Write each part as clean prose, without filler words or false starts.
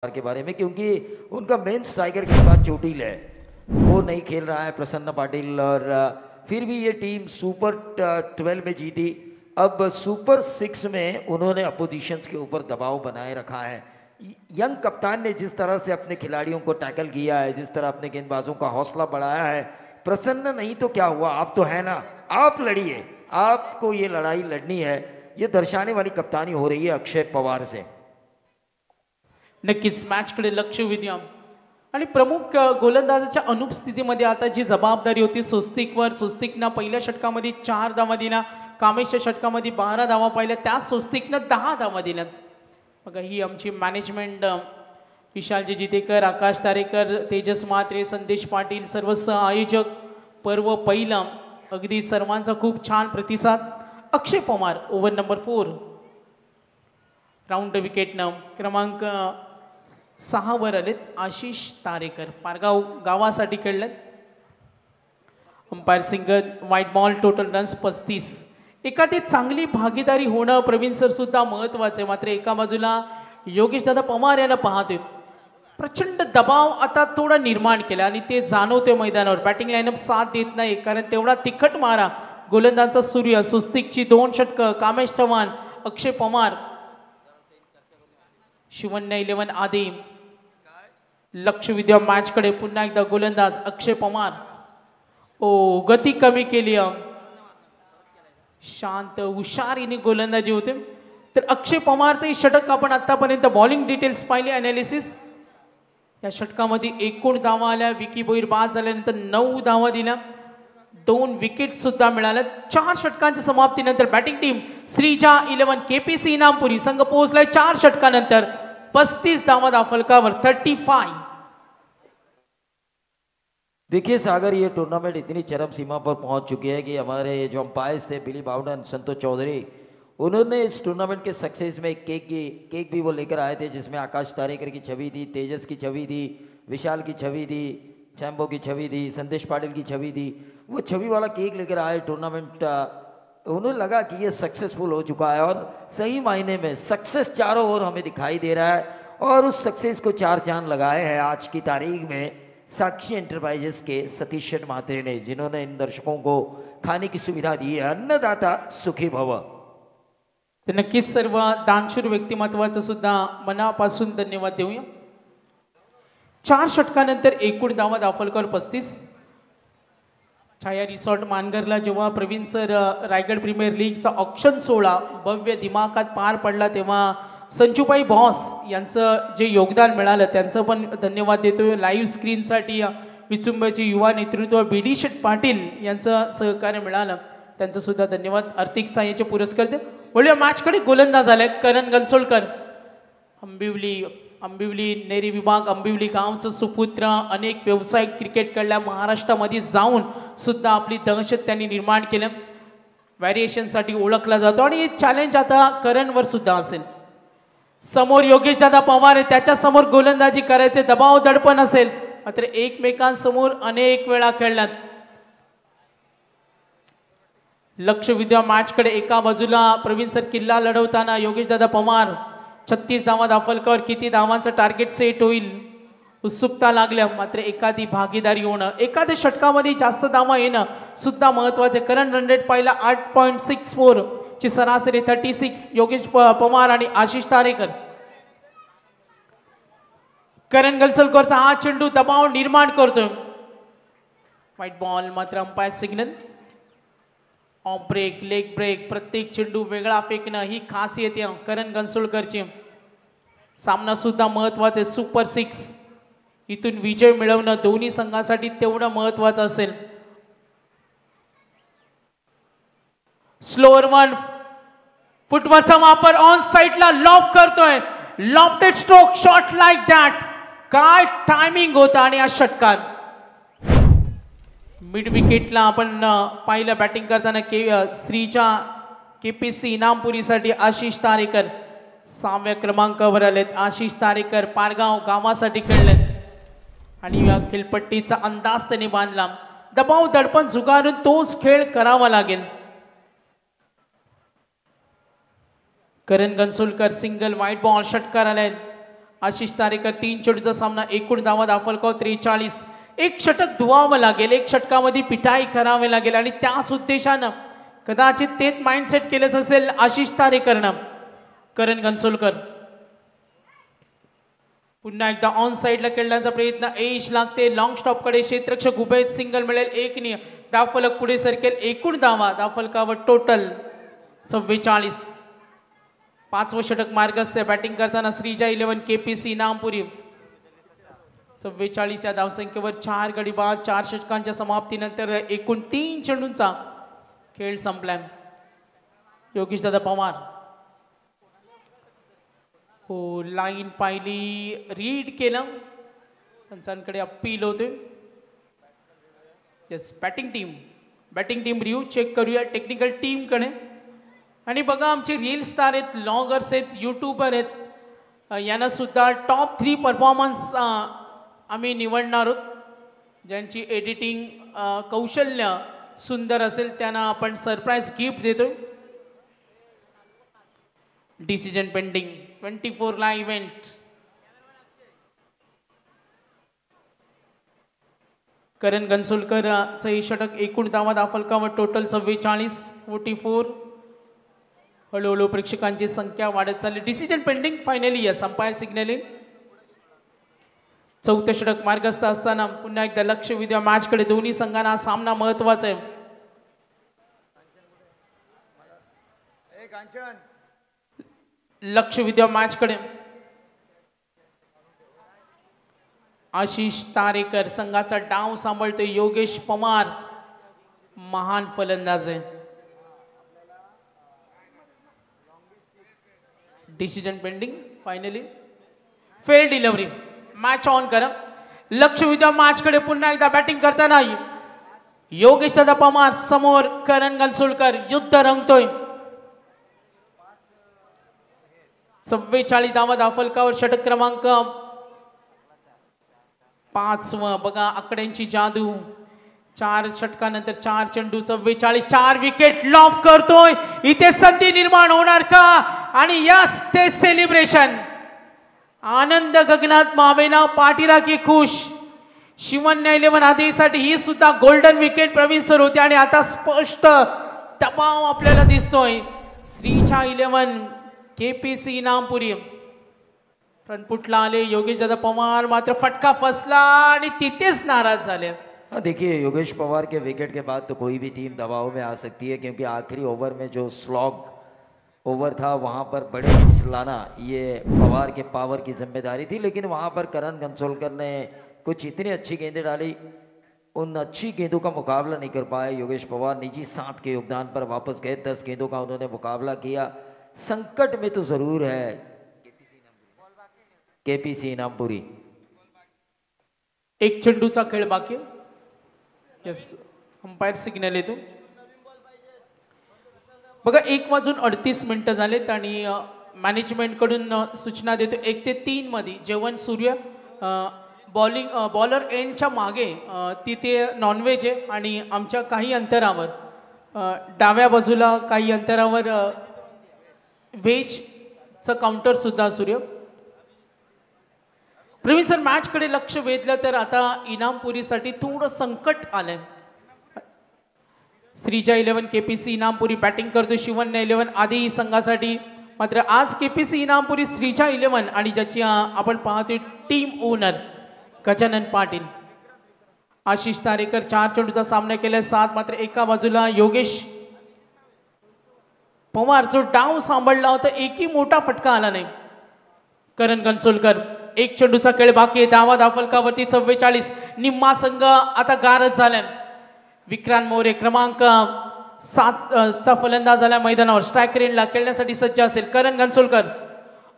के बारे में, क्योंकि उनका मेन स्ट्राइकर के बाद चोटिल है, वो नहीं खेल रहा है प्रसन्न पाटिल। और फिर भी ये टीम सुपर 12 में जीती। अब सुपर 6 में उन्होंने अपोजिशंस के ऊपर दबाव बनाए रखा है। यंग कप्तान ने जिस तरह से अपने खिलाड़ियों को टैकल किया है, जिस तरह अपने गेंदबाजों का हौसला बढ़ाया है, प्रसन्न नहीं तो क्या हुआ, आप तो है ना, आप लड़िए, आपको ये लड़ाई लड़नी है, ये दर्शाने वाली कप्तानी हो रही है अक्षय पवार से। नक्कीच मॅचकडे लक्ष विद्या आणि प्रमुख गोलंदाजाच्या अनुपस्थितीमध्ये आता जी जबाबदारी होती स्वस्तिकनं पहिल्या षटकामध्ये 4 धावा दिल्या, कामेशच्या षटकामध्ये 12 धावा पाहिल्या, त्याच स्वस्तिकनं 10 धावा दिल्या। बघा ही आमची मॅनेजमेंट, विशालजी जितेकर, आकाश तारेकर, तेजस म्हात्रे, संदेश पाटील, सर्व आयोजक, पर्व पहिलं, अगदी सर्वांचा खूप छान प्रतिसाद। Akshay Pawar over number 4 round विकेटनं क्रमांक 6 वर आलेत। आशिष तारेकर पारगाव गावासाठी खेळलेत। Umpire single, white ball, total runs 35। एखादी चांगली भागीदारी होणं प्रवीण सर सुद्धा महत्त्वाचं आहे। मात्र एका बाजूला योगेश दादा पवार यांना पाहतोय, प्रचंड दबाव आता थोडा निर्माण केला आणि ते जाणवतोय मैदानावर। बॅटिंग लाईनअप साथ देत नाही, कारण तेवढा तिखट मारा गोलंदाजांचा सूर्य, सुस्तिकची 2 षटकं, कामेश चव्हाण, अक्षय पवार, शिवन्य 11 आदी। लक्ष विद्या मॅच कडे पुन्हा एकदा गोलंदाज अक्षय पवार। ओ गती कमी केली, शांत हुशारीने गोलंदाजी होते। तर अक्षय पवारचे षटक आपण आतापर्यंत बॉलिंग डिटेल्स पाहिले, अनालिसिस। या षटकामध्ये एकूण धावा आल्या, विकी बोईर बाद झाल्यानंतर 9 धावा दिल्या, 2 विकेट सुद्धा मिळाल्या। 4 षटकांच्या समाप्तीनंतर बॅटिंग टीम श्रीजा 11 केपीसी इनामपुरी संघ पोहोचलाय 4 षटकानंतर 35 धावा दाफलकावर 35। देखिए सागर, ये टूर्नामेंट इतनी चरम सीमा पर पहुंच चुकी है कि हमारे जो अंपायर्स थे बिली बाउडन, संतोष चौधरी, उन्होंने इस टूर्नामेंट के सक्सेस में एक केक भी वो लेकर आए थे, जिसमें आकाश तारेकर की छवि थी, तेजस की छवि थी, विशाल की छवि थी, चैम्बो की छवि थी, संदेश पाटिल की छवि थी। वो छवि वाला केक लेकर आए टूर्नामेंट। उन्हें लगा कि ये सक्सेसफुल हो चुका है, और सही मायने में सक्सेस चारों ओर हमें दिखाई दे रहा है। और उस सक्सेस को 4 चांद लगाए हैं आज की तारीख में साक्षी एंटरप्राइजेस के सतीश म्हात्रे ने, जिन्होंने इन दर्शकों को खाने की सुविधा दी है। अन्नदाता सुखी भव। नक्कीच सर्व दानशूर व्यक्तिमत्वाचं सुद्धा मनापासून धन्यवाद देऊया। 4 षटकानंतर एकूण धावा दाफलकर 35। छाया रिसॉर्ट मानगरला जेव्हा प्रवीण सर रायगड प्रीमियर लीगचा ऑक्शन सोहळा भव्य दिमाखात पार पडला, तेव्हा संजूबाई बॉस यांचं जे योगदान मिळालं त्यांचं पण धन्यवाद देतोय। लाईव्ह स्क्रीनसाठी विचुंबची युवा नेतृत्व बीडी शेट पाटील यांचं सहकार्य मिळालं, त्यांचं सुद्धा धन्यवाद। आर्थिक सहाय्याचे पुरस्कार दे। वळूया मॅचकडे। गोलंदाज आले करण गणसोलकर, अंबिवली नेरी विभाग, अंबिवली गावचं सुपुत्र, अनेक व्यावसायिक क्रिकेट खेळल्या, महाराष्ट्रामध्ये जाऊन सुद्धा आपली दहशत त्यांनी निर्माण केलं, व्हेरिएशनसाठी ओळखला जातो आणि एक चॅलेंज आता करणवर सुद्धा असेल। समोर योगेश दादा पवार आहे, त्याच्या समोर गोलंदाजी करायचे दबाव दडपण असेल, मात्र एकमेकांसमोर अनेक वेळा खेळल्यात। लक्ष विद्या मॅचकडे। एका बाजूला प्रवीण सर किल्ला लढवताना योगेश दादा पवार 36 धावा दाफलकावर, किती धावांचं टार्गेट सेट होईल उत्सुकता लागल्या, मात्र एखादी भागीदारी होणं, एखाद्या षटकामध्ये जास्त धावा येणं सुद्धा महत्वाचे। करंट रन रेट पाहिला 8.64 ची सरासरी 36। योगेश पवार आणि आशिष तारेकर। करण गलसलकरचा हा चेंडू दबाव निर्माण करतोय, व्हाईट बॉल, मात्र umpire signal. Off break, leg break, प्रत्येक चेंडू वेगळा फेकणं ही खासियत आहे करण गणसोलकरची। सामना सुद्धा महत्वाचा, सुपर 6 इथून विजय मिळवणं दोन्ही संघांसाठी तेवढं महत्वाचं असेल। स्लोअर 1 फुटवरचा वापर ऑन साइडला लॉफ्ट करतोय, lofted stroke shot like that. काय टायमिंग होता आणि या षटकात मिड विकेटला आपण पाहिलं बॅटिंग करताना श्रीच्या केपीसी इनामपुरीसाठी आशिष तारेकर 6व्या क्रमांकावर आलेत। आशिष तारेकर पारगाव गावासाठी खेळलेत आणि या खेळपट्टीचा अंदाज त्यांनी बांधला। दबाव दडपण झुगारून तोच खेळ करावा लागेल। करण गणसोलकर सिंगल, व्हाईट बॉल, षटकार आले। आशिष तारेकर 3 चेंडूचा सामना, एकूण धावा दाफलगाव 43. एक षटक धुवावं लागेल, एक षटकामध्ये पिटाई करावे लागेल आणि त्याच उद्देशानं कदाचित तेच माइंडसेट केलंच असेल आशिष तारेकरनं. करण घनसोलकर पुन्हा एकदा ऑन साइडला खेळण्याचा प्रयत्न, एज लागते लॉंग स्टॉप कडे, क्षेत्ररक्षक उभे, सिंगल मिळेल, एक निय दाफलक पुढे सरकेल. एकूण धावा दाफलकावर टोटल 44. 5वं षटक मार्गस्थ आहे. बॅटिंग करताना श्रीजा 11 केपीसी इनामपुरी. 44 या धावसंख्येवर 4 गडी बाद. 4 षटकांच्या समाप्तीनंतर एकूण 3 चेंडूंचा खेळ संपलाय. योगेश दादा पवार हो, लाईन पाहिली, रीड केलं, पंचांकडे अपील होते. Yes, batting team review check करूया टेक्निकल टीमकडे. आणि बघा आमचे रील स्टार आहेत, ब्लॉगर्स आहेत, यूट्यूबर आहेत, यांना सुद्धा टॉप 3 परफॉर्मन्स आम्ही निवडणार आहोत. ज्यांची एडिटिंग कौशल्य सुंदर असेल त्यांना आपण सरप्राईज गिफ्ट देतोय. डिसिजन पेंडिंग 24 ला इव्हेंट. करण घनसोलकरचं हे षटक, एकूण धावा दाफलकावर टोटल 44. हळूहळू प्रेक्षकांची संख्या वाढत चालली. Decision pending, finally yes, umpire signalling. 4थं षटक मार्गस्थ असताना पुन्हा एकदा लक्ष विद्या मॅचकडे. दोन्ही संघांना सामना महत्वाचा आहे. लक्ष विद्या मॅचकडे. आशिष तारेकर संघाचा डाव सांभाळतोय. योगेश पवार महान फलंदाज आहे. Decision pending, finally fair delivery. Match on करा. लक्ष विद्या मॅचकडे. पुन्हा एकदा बॅटिंग करताना योगेश दादा पवार समोर करण घनसोलकर. युद्ध रंगतोय. 44 धावा दाफलकावर. षटक क्रमांक 5. बघा आकड्यांची जादू. 4 षटकानंतर 4 चेंडू, 44, 4 विकेट लॉफ करतोय. इथे संधी निर्माण होणार का? आणि यस, ते सेलिब्रेशन. आनंद गगनात मावेना, पाठीराखी खुश. शिवन्या 11 आधीसाठी ही सुद्धा गोल्डन विकेट प्रवीण सर होते. आणि आता स्पष्ट दबाव आपल्याला दिसतोय. श्रीजा 11 केपीसी इनामपुरी. फ्रंटफुटला आले योगेश दादा पवार, मात्र फटका फसला आणि तिथेच नाराज झाले. हाँ, देखिए योगेश पवार के विकेट के बाद तो कोई भी टीम दबाव में आ सकती है, क्योंकि आखिरी ओवर में जो स्लॉग ओवर था वहाँ पर बड़े हिट्स लाना ये पवार के पावर की जिम्मेदारी थी. लेकिन वहाँ पर करण घनसोलकर ने कुछ इतनी अच्छी गेंदें डाली, उन अच्छी गेंदों का मुकाबला नहीं कर पाए योगेश पवार. निजी 7 के योगदान पर वापस गए. 10 गेंदों का उन्होंने मुकाबला किया. संकट में तो जरूर है केपीसी इनामपुरी. एक चेंडूचा खेळ बाकी. यस, अंपायर सिग्नल येतो. बघा 1:38 झालेत आणि मॅनेजमेंट कडून सूचना देतो 1 ते 3 मध्ये जेवण सूर्य. बॉलर एंडच्या मागे तिथे नॉनव्हेज आहे आणि आमच्या काही अंतरावर डाव्या बाजूला काही अंतरावर व्हेजचं काउंटर सुद्धा सूर्य. प्रवीण सर मॅचकडे लक्ष वेधलं तर आता इनामपुरीसाठी थोडं संकट आलंय. श्रीजा 11 केपीसी इनामपुरी बॅटिंग करतो. शिवन्या 11 आधी संघासाठी. मात्र आज केपीसी इनामपुरी श्रीजा 11 आणि ज्याची आपण पाहतोय टीम ओनर गजानन पाटील. आशिष तारेकर 4 चेंडूचा सामना केलाय 7. मात्र एका बाजूला योगेश पवार जो डाव सांभाळला होता, एकही मोठा फटका आला नाही. करण घनसोलकर 1 चेंडूचा खेळ बाकी. धावा दाफलकावरती 44. निम्मा संघ आता गारच झालाय. विक्रांत मोरे क्रमांक 7 चा फलंदाज झाला मैदानावर. स्ट्राईक रेंजला खेळण्यासाठी सज्ज असेल. करण घनसोलकर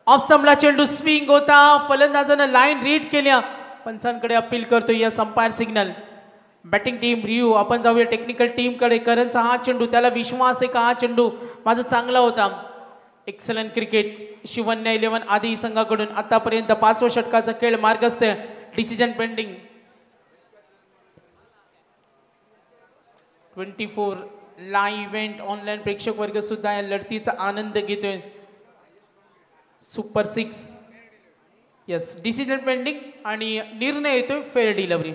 ऑफ स्टंपला चेंडू स्विंग होता. फलंदाजानं लाईन रीड केल्या. पंचांकडे अपील करतो. Yes, umpire signal. Batting team review. आपण जाऊया टेक्निकल टीमकडे. करणचा हा चेंडू, त्याला विश्वास आहे का हा चेंडू माझा चांगला होता. एक्सलंट क्रिकेट शिवन्या 11 आधी संघाकडून. आतापर्यंत 5व्या षटकाचा खेळ मार्गस्थ. Decision pending. 24 live event online प्रेक्षक वर्ग सुद्धा या लढतीचा आनंद घेतोय. सुपर 6 यस डिसिजन पेंडिंग आणि निर्णय येतोय फेअर डिलिव्हरी.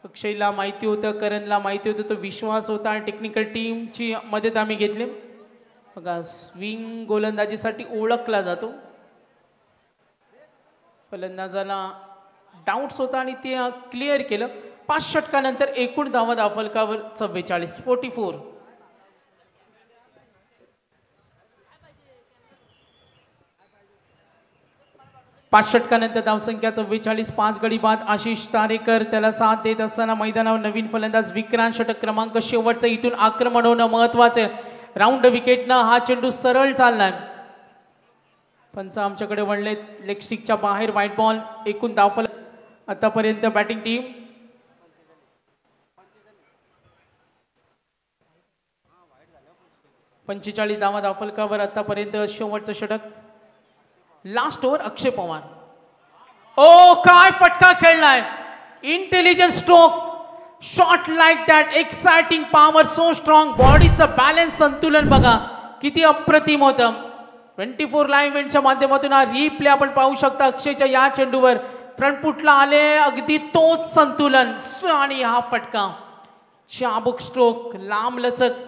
अक्षयला माहिती होतं, करणला माहिती होतं, तो विश्वास होता आणि टेक्निकल टीमची मदत आम्ही घेतली. बघा स्विंग गोलंदाजीसाठी ओळखला जातो. फलंदाजाला डाऊट्स होता आणि ते क्लिअर केलं. 5 षटकानंतर एकूण धावा धावफलकावर 44 44. पाच षटकानंतर धावसंख्या 44. 5 गडी बाद आशिष तारेकर त्याला साथ देत असताना मैदानावर नवीन फलंदाज विक्रांत. षटक क्रमांक शेवटचं, इथून आक्रमण होणं महत्वाचं. राऊंड विकेटनं हा चेंडू सरळ चाललाय. पंच आमच्याकडे वळले लेग स्टिकच्या बाहेर व्हाईट बॉल. एकूण धावफलक आतापर्यंत बॅटिंग टीम 45 धावा धावफलकावर. आतापर्यंत शेवटचं षटक. लास्ट ओव्हर अक्षय पवार. ओ काय फटका खेळलाय. Intelligent stroke, shot like that, exciting power, so strong. बॉडीचं बॅलन्स, संतुलन बघा किती अप्रतिम होतं. 24 लाईव्ह इव्हेंटच्या माध्यमातून हा रिप्ले आपण पाहू शकता. अक्षयच्या या चेंडूवर फ्रंट फुटला आले, अगदी तोच संतुलन आणि हा फटका. चाबूक स्ट्रोक, लांब लचक.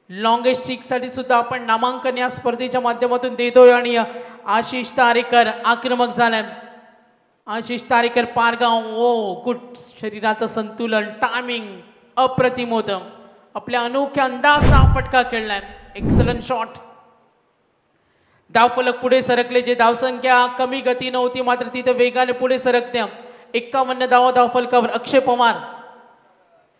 लॉंगेस्ट सिक्ससाठी सुद्धा आपण नामांकन या स्पर्धेच्या माध्यमातून देतोय. आणि आशिष तारेकर आक्रमक झालाय. आशिष तारेकर पारगाव. ओ गुड, शरीराचं संतुलन, टायमिंग अप्रतिम होतं. आपल्या अनोख्या अंदाज हा फटका खेळलाय. Excellent shot. धावफलक पुढे सरकले. जे धावसंख्या कमी गती नव्हती मात्र तिथे वेगाने पुढे सरकत्या. 51 धावा धावफलकावर. अक्षय पवार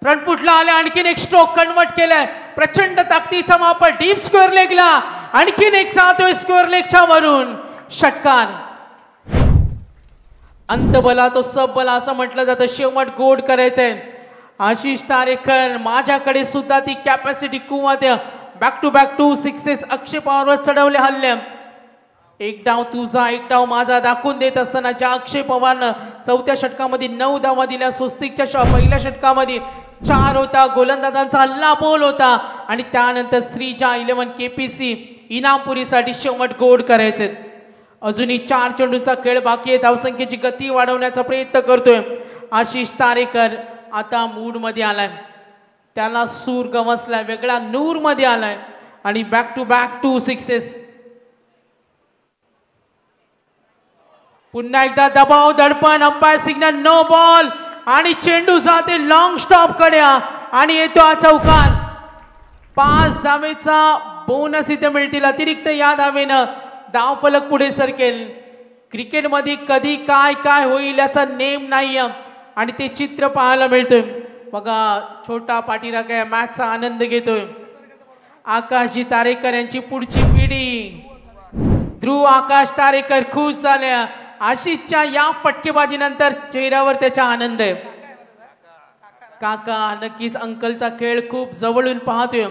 फ्रंट फुटला आले, आणखीन एक स्ट्रोक कन्वर्ट केलाय. प्रचंड ताकदीचा मापा डीप स्क्वेअर लेगला. आणखीन एक जातोय स्क्वेअर लेगच्या वरून. षटकार. अंतबला तो सबबला असं म्हटलं जातं. शेवट गोड करायचंय. आशिष तारेकर, माझ्याकडे सुद्धा ती कॅपॅसिटी कुवत. बॅक टू बॅक 2 सिक्सेस अक्षय पवारवर चढवले हल्ले. एक डाव तुझा एक डाव माझा दाखवून देत असताना ज्या अक्षय पवारनं चौथ्या षटकामध्ये 9 धावा दिल्या. स्वस्तिकच्या पहिल्या षटकामध्ये 4 होता. गोलंदाजांचा हल्ला बोल होता. आणि त्यानंतर श्रीजा 11 KPC इनामपुरीसाठी शेवट गोड करायचे. अजूनही 4 चेंडूंचा खेळ बाकी आहे. धावसंख्येची गती वाढवण्याचा प्रयत्न करतोय आशिष तारेकर. आता मूड मध्ये आलाय. त्याला सूर गवसलाय, वेगळा नूर मध्ये आलाय. आणि बॅक टू बॅक 2 सिक्सेस. पुन्हा एकदा दबाव, दडपण, अंपायर सिग्नल, नो बॉल. आणि चेंडू जाते लॉंग स्टॉप कडे आणि येतो हा चौकार. 5 धावेचा बोनस इथे मिळतील. अतिरिक्त या धावेनं धावफलक पुढे सरकेल. क्रिकेटमध्ये कधी काय काय होईल याचा नेम नाही आणि ते चित्र पाहायला मिळतोय. बघा छोटा पाठीराखा या मॅचचा आनंद घेतोय. आकाशजी तारेकर यांची पुढची पिढी. ध्रुव आकाश तारेकर खुश झाल्या. आशिषच्या या फटकेबाजीनंतर चेहऱ्यावर त्याचा आनंद आहे. काका नक्कीच अंकलचा खेळ खूप जवळून पाहतोय.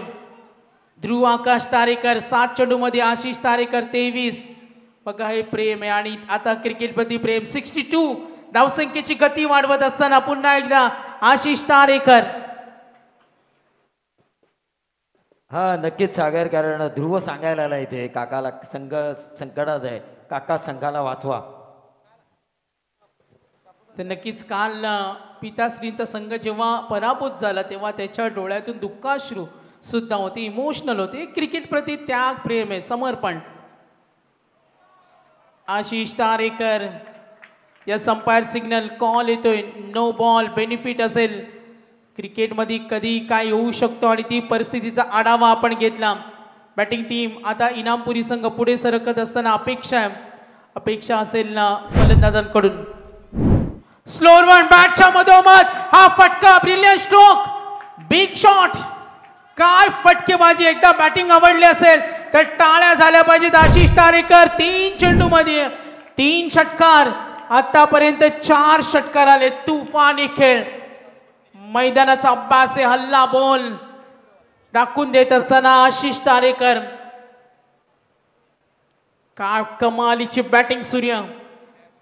ध्रुव आकाश तारेकर 7 चेंडूमध्ये आशिष तारेकर 23. बघा हे प्रेम आहे. आणि आता क्रिकेटमध्ये प्रेम. 62 धावसंख्येची गती वाढवत असताना पुन्हा एकदा आशिष तारेकर. हा नक्कीच सागर, कारण ध्रुव सांगायला आला इथे काकाला संघ संकटात आहे, काका संघाला वाचवा. तर नक्कीच काल पिताश्रींचा संघ जेव्हा पराभूत झाला तेव्हा त्याच्या डोळ्यातून दुःखाश्रू सुद्धा होते, इमोशनल होते. क्रिकेट प्रती त्याग, प्रेम आहे, समर्पण. आशिष तारेकर या अंपायर सिग्नल कॉल येतोय. नो बॉल बेनिफिट असेल. क्रिकेटमध्ये कधी काय होऊ शकतो आणि ती परिस्थितीचा आढावा आपण घेतला. बॅटिंग टीम आता इनामपुरी संघ पुढे सरकत असताना अपेक्षा असेल ना फलंदाजांकडून. स्लोअर वन बॅटच्या मधोमध हा फटका, ब्रिलियंट स्ट्रोक, बिग शॉट. काय फटकेबाजी. एकदा बॅटिंग आवडली असेल तर टाळ्या झाल्या पाहिजेत. आशिष तारेकर 3 चेंडूमध्ये 3 षटकार. आतापर्यंत 4 षटकार आले. तुफानी खेळ. मैदानाचा अभ्यास आहे. हल्ला बोल दाखवून देत असताना आशिष तारेकर. काय कमालीची बॅटिंग सूर्य.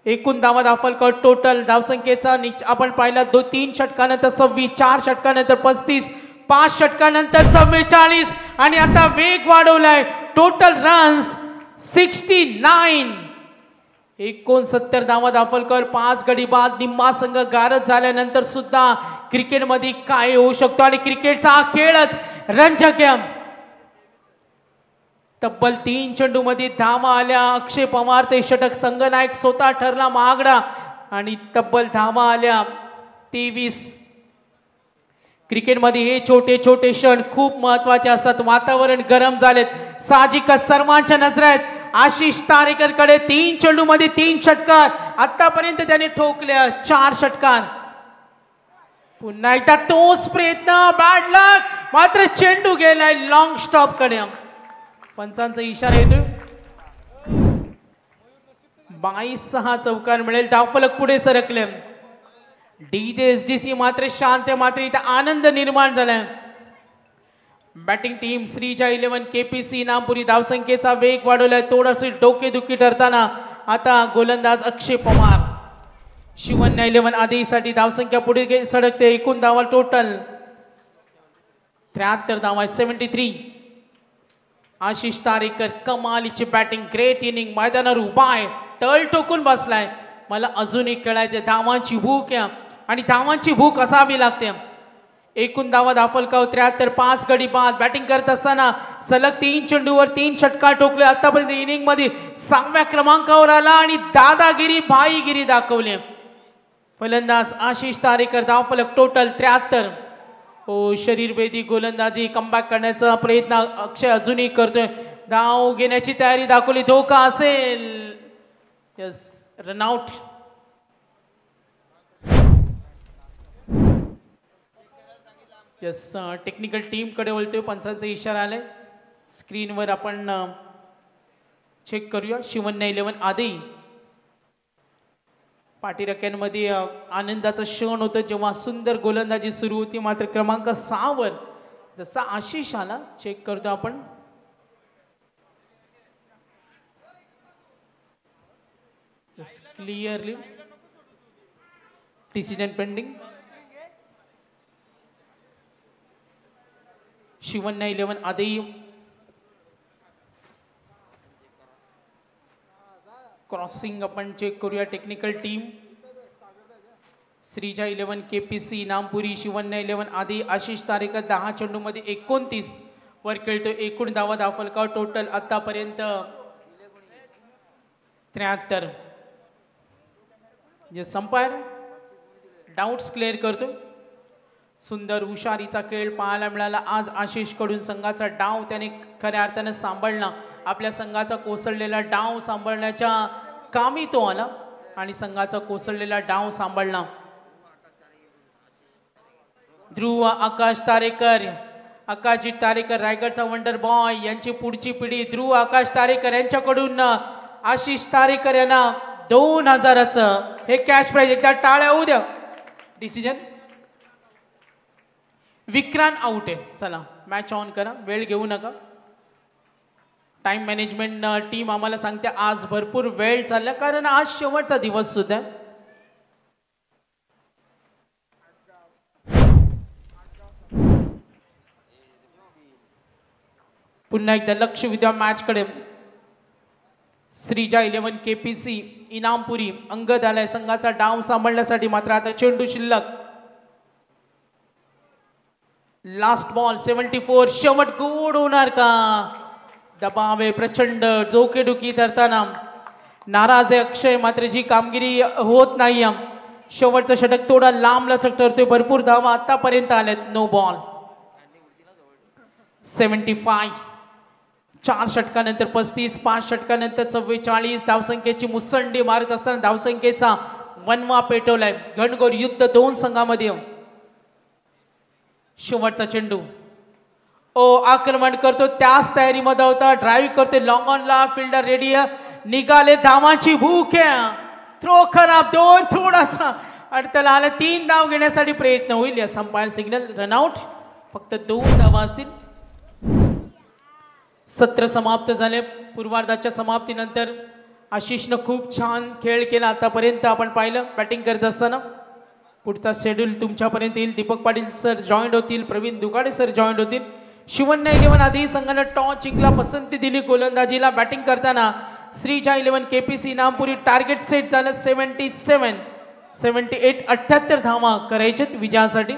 एकूण धावा दाखल टोटल धावसंख्येचा आपण पाहिला 3 षटकानंतर 26, 4 षटकानंतर 35, 5 षटकानंतर 44 आणि आता वेग वाढवलाय. Total runs 69. 69 धावा दाखल 5 गडी बाद. निम्मा संघ गारद झाल्यानंतर सुद्धा क्रिकेटमध्ये काय होऊ शकतो आणि क्रिकेटचा हा खेळच रंजक आहे. तब्बल 3 चेंडूमध्ये धावा आल्या. अक्षय पवारचे षटक संघनायक स्वतः ठरला महागडा आणि तब्बल धावा आल्या 23. क्रिकेटमध्ये हे छोटे छोटे क्षण खूप महत्वाचे असतात. वातावरण गरम झालेत. साहजिकच सर्वांच्या नजर आहेत आशिष तारेकर कडे. 3 चेंडूमध्ये 3 षटकार आतापर्यंत त्याने ठोकल्या. 4 षटकार. पुन्हा एकदा तोच प्रयत्न. बॅड लक. मात्र चेंडू गेलाय लॉंग स्टॉप कडे. पंचांचा इशारा येतोय. 22 चौकार मिळेल. धावफलक पुढे सरकले. DJSDC मात्र शांत. मात्र इथे आनंद निर्माण झालाय. बॅटिंग टीम श्रीजा 11 KPC इनामपुरी धावसंख्येचा वेग वाढवलाय. थोडीशी डोकेदुखी ठरताना आता गोलंदाज अक्षय पवार. शिवन्या 11 आधीसाठी धावसंख्या पुढे सडकते. एकूण धावा टोटल 73 धावा. 73. आशिष तारेकर कमालीची बॅटिंग. Great inning. मैदानावर उभा आहे. तळ टोकून बसलाय. मला अजूनही खेळायचे. धावांची भूक आहे आणि धावांची भूक असावी लागते. एकूण धावा दाखल 73. 5 गडी बाद. बॅटिंग करत असताना सलग 3 चेंडूवर 3 षटकार ठोकले. आतापर्यंत इनिंग मध्ये 6व्या क्रमांकावर आला आणि दादागिरी भाईगिरी दाखवली. फलंदाज आशिष तारेकर. धावफलक टोटल 73. हो, शरीरभेदी गोलंदाजी कमबॅक करण्याचा प्रयत्न अक्षय अजूनही करतोय. धाव घेण्याची तयारी दाखवली. धोका असेल. Yes, run out. Yes, technical team कडे वळतोय. पंचांचा इशारा आलाय. स्क्रीनवर आपण चेक करूया. शिवन्या 11 आधी पाठीराख्यांमध्ये आनंदाचा क्षण होतं जेव्हा सुंदर गोलंदाजी सुरू होती. मात्र क्रमांक 6 वर जसा आशिष आला. चेक करतो आपण. Clearly decision pending. शिवन्या 11 आधी क्रॉसिंग आपण चेक करूया. Technical team Shrija 11 KPC Inampuri. Shivanya 11 आधी आशिष तारेकर 10 चेंडूमध्ये 29 वर खेळतोय. एकूण धावा दाखल टोटल आतापर्यंत 73. जे संपायर डाऊट्स क्लिअर करतो. सुंदर हुशारीचा खेळ पाहायला मिळाला आज आशिष कडून. संघाचा डाव त्याने खऱ्या अर्थाने सांभाळला. आपल्या संघाचा कोसळलेला डाव सांभाळण्याच्या कामी तो आला आणि संघाचा कोसळलेला डाव सांभाळला. ध्रुव आकाश तारेकर. आकाशजी तारेकर रायगडचा वंडर बॉय यांची पुढची पिढी. ध्रुव आकाश तारेकर यांच्याकडून आशिष तारेकर यांना 2000चं हे कॅश प्राइज. एकदा टाळ्या होऊ द्या. डिसिजन. विक्रांत आउट आहे. चला मॅच ऑन करा. वेळ घेऊ नका. टाइम मॅनेजमेंट टीम आम्हाला सांगते आज भरपूर वेळ चालला कारण आज शेवटचा दिवस सुद्धा. पुन्हा एकदा लक्ष विद्या मॅच कडे. श्रीजा 11 KPC इनामपुरी. अंगद आलाय संघाचा डाव सांभाळण्यासाठी. मात्र आता चेंडू शिल्लक. Last ball 74. शेवट गोड होणार का? दबाव आहे प्रचंड. डोकेदुखी धरताना नाराज आहे अक्षय. मात्र जी कामगिरी होत नाही. शेवटचं षटक थोडा लांब लचक ठरतोय. भरपूर धावा आतापर्यंत आल्यात. No ball. 75. 4 षटकानंतर 35. 5 षटकानंतर 44 धावसंख्येची मुसंडी मारत असताना धावसंख्येचा वनवा पेटवलाय. घनघोर युद्ध 2 संघामध्ये. शेवटचा चेंडू. आक्रमण करतो त्याच तयारीमध्ये होता. ड्राईव्ह करते लॉंग ऑनला. फिल्डर रेडी निघाले. धावांची भूक आहे. थ्रो खराब. 2 थोडासा अडथळा आला. 3 धाव घेण्यासाठी प्रयत्न होईल. या संपायर सिग्नल. रनआउट. फक्त 2 धावा असतील. सत्र समाप्त झाले. पूर्वार्धाच्या समाप्तीनंतर आशिषनं खूप छान खेळ केला आतापर्यंत आपण पाहिलं. बॅटिंग करत असताना पुढचा शेड्यूल तुमच्यापर्यंत येईल. दीपक पाटील सर जॉईंट होतील. प्रवीण दुगाडे सर जॉईंट होतील. शिवन्या 11 आधी संघाने टॉस जिंकला. पसंती दिली गोलंदाजीला. बॅटिंग करताना श्रीजा 11 KPC नामपुरी टार्गेट सेट झालं 77 78 धावा करायचे विजयासाठी.